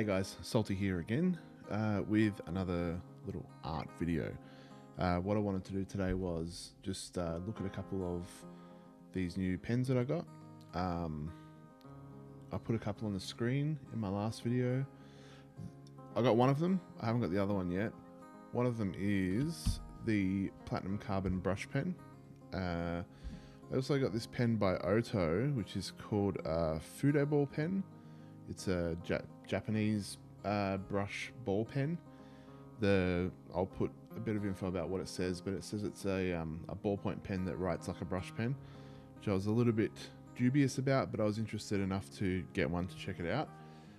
guys, Salty here again with another little art video. What I wanted to do today was just look at a couple of these new pens that I got. I put a couple on the screen in my last video. I got one of them, I haven't got the other one yet. One of them is the Platinum Carbon brush pen. I also got this pen by OHTO, which is called a Fude Ball pen. It's a Japanese brush ball pen. I'll put a bit of info about what it says, but it says it's a ballpoint pen that writes like a brush pen, which I was a little bit dubious about, but I was interested enough to get one to check it out.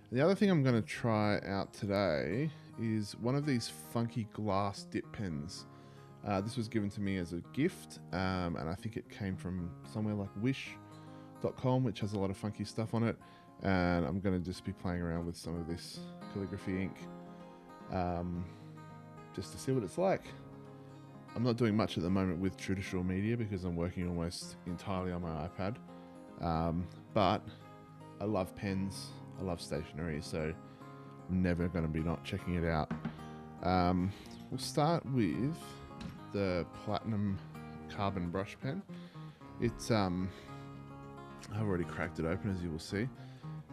And the other thing I'm going to try out today is one of these funky glass dip pens. This was given to me as a gift, and I think it came from somewhere like wish.com, which has a lot of funky stuff on it. And I'm going to just be playing around with some of this calligraphy ink just to see what it's like. I'm not doing much at the moment with traditional media because I'm working almost entirely on my iPad, but I love pens, I love stationery, so I'm never going to be not checking it out. We'll start with the Platinum Carbon brush pen. It's I've already cracked it open, as you will see.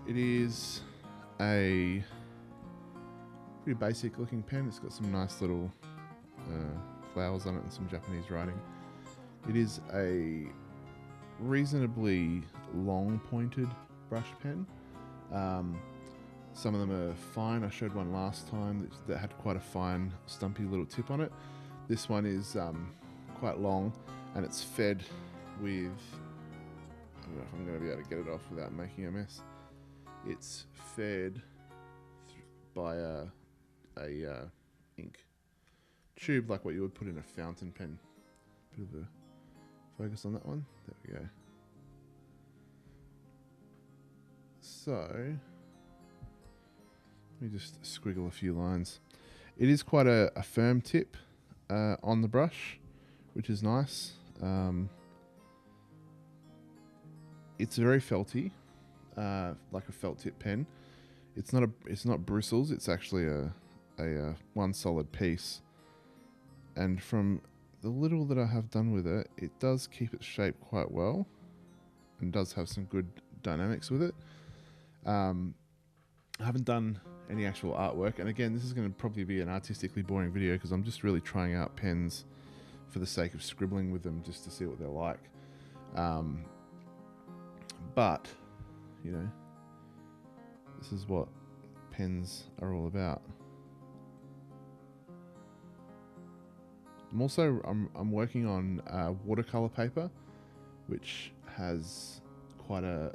It is a pretty basic looking pen. It's got some nice little flowers on it and some Japanese writing. It is a reasonably long pointed brush pen. Some of them are fine. I showed one last time that had quite a fine stumpy little tip on it. This one is quite long, and it's fed with, I don't know if I'm going to be able to get it off without making a mess. It's fed by a ink tube, like what you would put in a fountain pen. Bit of a focus on that one. There we go. So let me just squiggle a few lines. It is quite a firm tip on the brush, which is nice. It's very felty, like a felt tip pen. It's not bristles. It's actually a one solid piece. And from the little that I have done with it, it does keep its shape quite well, and does have some good dynamics with it. I haven't done any actual artwork, and again, this is going to probably be an artistically boring video because I'm just really trying out pens for the sake of scribbling with them, just to see what they're like. But you know, this is what pens are all about. I'm working on watercolor paper, which has quite a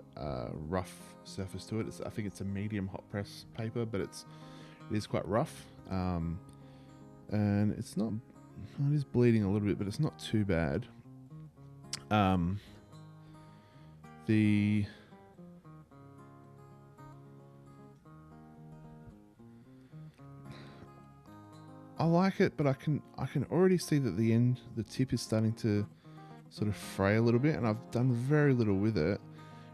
rough surface to it. I think it's a medium hot press paper, but it is quite rough, and it is bleeding a little bit, but it's not too bad. I like it, but I can already see that the tip is starting to sort of fray a little bit, and I've done very little with it.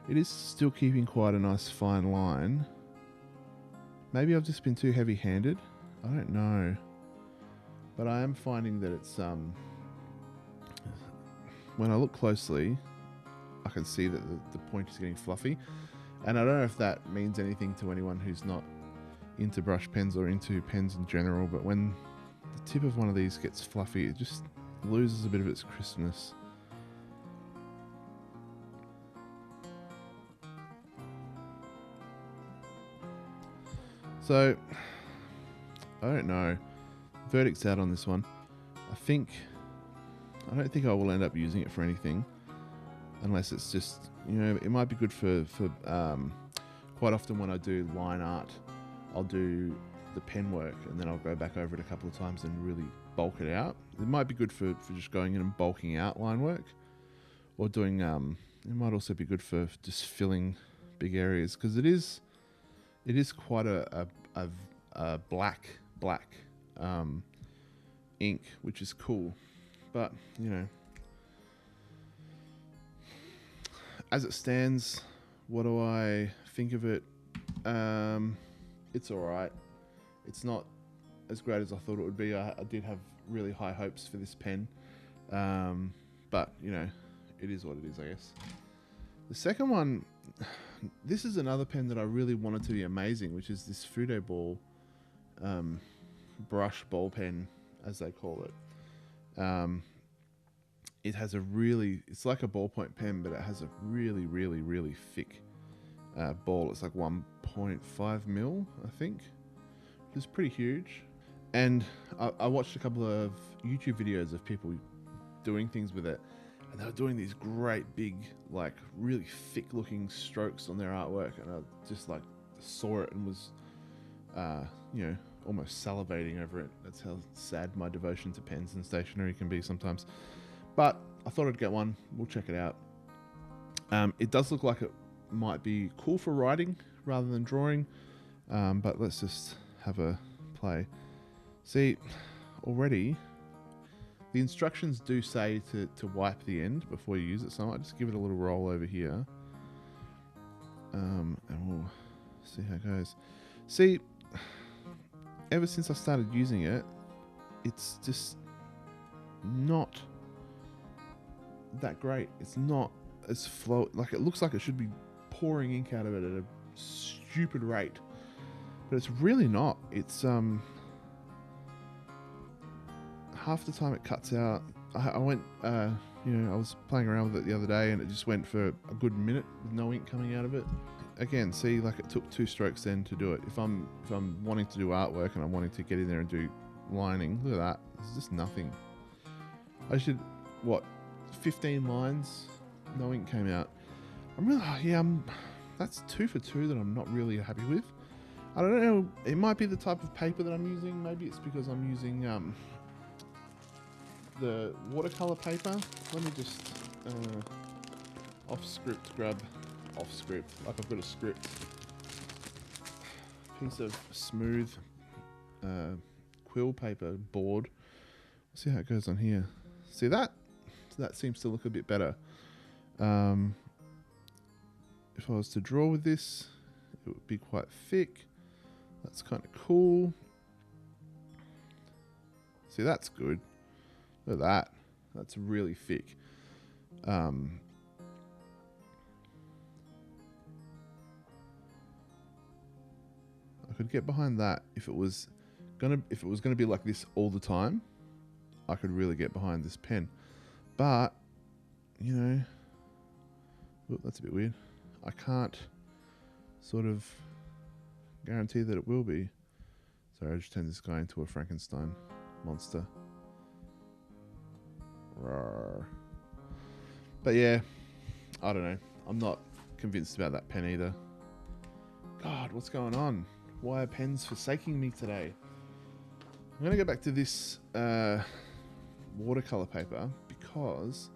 It is still keeping quite a nice fine line. Maybe I've just been too heavy-handed. I don't know, but I am finding that it's when I look closely, I can see that the point is getting fluffy, and I don't know if that means anything to anyone who's not into brush pens or into pens in general, but when the tip of one of these gets fluffy, it just loses a bit of its crispness. So I don't know, verdict's out on this one. I don't think I will end up using it for anything, unless it's just, you know, it might be good for quite often when I do line art, I'll do the pen work and then I'll go back over it a couple of times and really bulk it out. It might be good for just going in and bulking out line work, or doing it might also be good for just filling big areas, because it is quite a black ink, which is cool. But you know, as it stands, what do I think of it? It's alright. It's not as great as I thought it would be. I did have really high hopes for this pen. But, you know, it is what it is, I guess. The second one, this is another pen that I really wanted to be amazing, which is this Fude Ball brush ball pen, as they call it. It has a really, it's like a ballpoint pen, but it has a really, really, really thick ball. It's like 1.5 mil, I think. It's pretty huge. And I watched a couple of YouTube videos of people doing things with it, and they were doing these great big, like really thick looking strokes on their artwork, and I just like saw it and was, you know, almost salivating over it. That's how sad my devotion to pens and stationery can be sometimes. But I thought I'd get one. We'll check it out. It does look like it might be cool for writing rather than drawing, but let's just have a play. See, already the instructions do say to wipe the end before you use it, so I might just give it a little roll over here, and we'll see how it goes. See, ever since I started using it, it's just not that great. It's not as like it looks like it should be pouring ink out of it at a stupid rate, but it's really not. It's half the time it cuts out. I went, you know, I was playing around with it the other day, and it just went for a good minute with no ink coming out of it. Again, see, like it took 2 strokes then to do it. If I'm wanting to do artwork and I'm wanting to get in there and do lining, look at that. It's just nothing. I should, what, 15 lines, no ink came out. I'm really, yeah, that's 2 for 2 that I'm not really happy with. I don't know, it might be the type of paper that I'm using. Maybe it's because I'm using the watercolor paper. Let me just off script, like I've got a script. Piece of smooth quill paper board. Let's see how it goes on here. See that? That seems to look a bit better. If I was to draw with this, it would be quite thick. That's kind of cool. See, that's good. Look at that. That's really thick. I could get behind that if it was gonna be like this all the time. I could really get behind this pen, but you know, ooh, that's a bit weird. I can't sort of guarantee that it will be. Sorry, I just turned this guy into a Frankenstein monster. Rawr. But yeah, I don't know. I'm not convinced about that pen either. God, what's going on? Why are pens forsaking me today? I'm going to go back to this watercolor paper because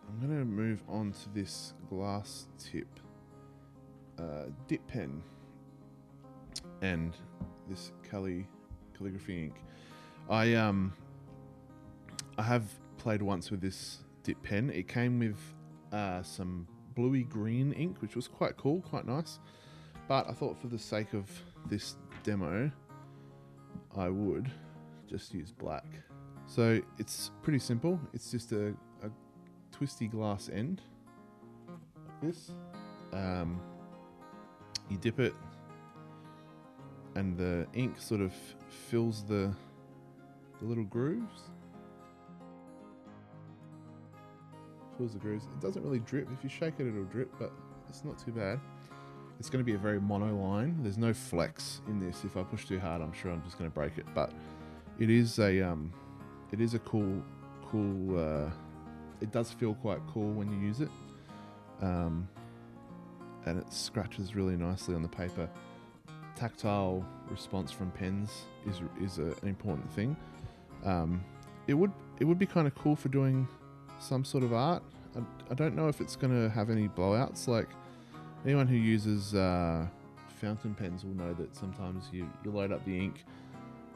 I'm going to move on to this glass tip dip pen and this calligraphy ink. I have played once with this dip pen. It came with some bluey green ink, which was quite cool, quite nice. But I thought for the sake of this demo, I would just use black. So it's pretty simple. It's just a twisty glass end like this. You dip it and the ink sort of fills the little grooves. Fills the grooves. It doesn't really drip. If you shake it, it'll drip, but it's not too bad. It's going to be a very mono line. There's no flex in this. If I push too hard, I'm sure I'm just going to break it. But it is a cool. It does feel quite cool when you use it, and it scratches really nicely on the paper. Tactile response from pens is an important thing. It would be kind of cool for doing some sort of art. I don't know if it's going to have any blowouts. Like anyone who uses fountain pens will know that sometimes you load up the ink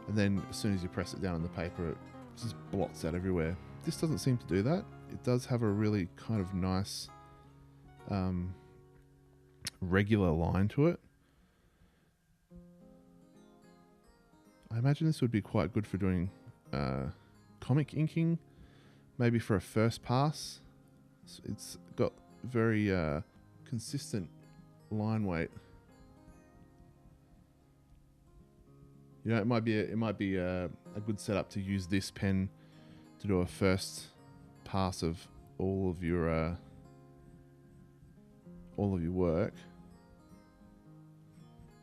and then as soon as you press it down on the paper, it just blots out everywhere. This doesn't seem to do that. It does have a really kind of nice regular line to it. I imagine this would be quite good for doing comic inking, maybe for a first pass. It's got very consistent line weight. You know, it might be a good setup to use this pen to do a first pass of all of your work,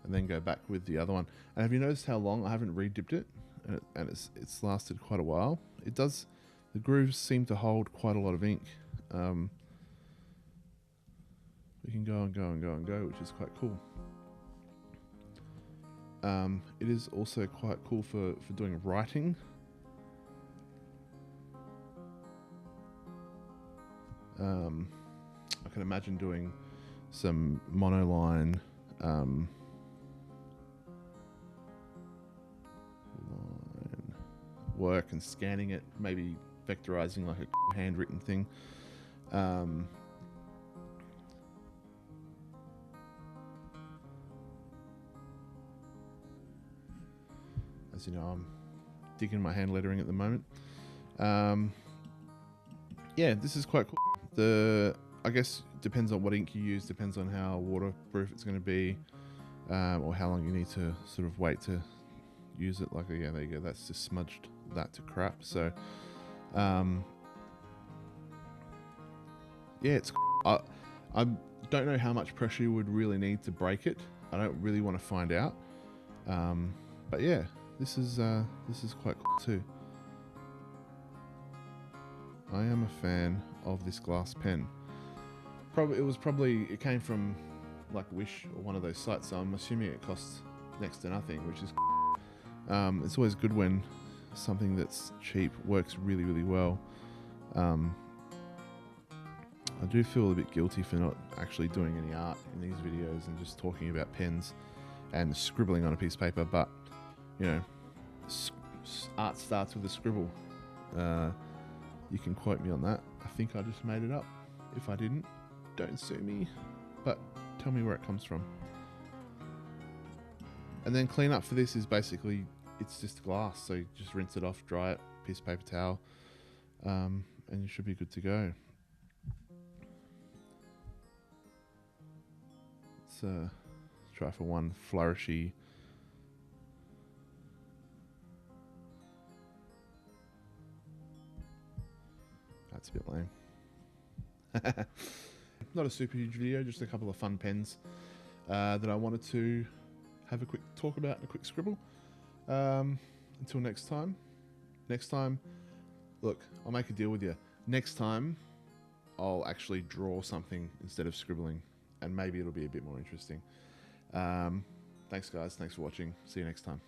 and then go back with the other one. And have you noticed how long I haven't re-dipped it, and it's lasted quite a while? It does. The grooves seem to hold quite a lot of ink. We can go and go and go and go, which is quite cool. It is also quite cool for doing writing. I can imagine doing some monoline line work and scanning it, maybe vectorizing like a handwritten thing. As you know, I'm digging my hand lettering at the moment. Yeah, this is quite cool. I guess depends on what ink you use, depends on how waterproof it's going to be, or how long you need to sort of wait to use it. Like, yeah, there you go. That's just smudged that to crap. So, yeah, it's. I don't know how much pressure you would really need to break it. I don't really want to find out. But yeah, this is quite cool too. I am a fan of this glass pen. It came from like Wish or one of those sites, so I'm assuming it costs next to nothing, which is cool. It's always good when something that's cheap works really, really well. I do feel a bit guilty for not actually doing any art in these videos and just talking about pens and scribbling on a piece of paper, but you know, art starts with a scribble. You can quote me on that. I think I just made it up. If I didn't, don't sue me, but tell me where it comes from. And then clean up for this is basically, it's just glass, so you just rinse it off, dry it, piece of paper towel, and you should be good to go. Let's try for one flourishy. That's a bit lame. Not a super huge video, just a couple of fun pens that I wanted to have a quick talk about and a quick scribble. Until next time. Look, I'll make a deal with you. Next time, I'll actually draw something instead of scribbling, and maybe it'll be a bit more interesting. Thanks guys, thanks for watching. See you next time.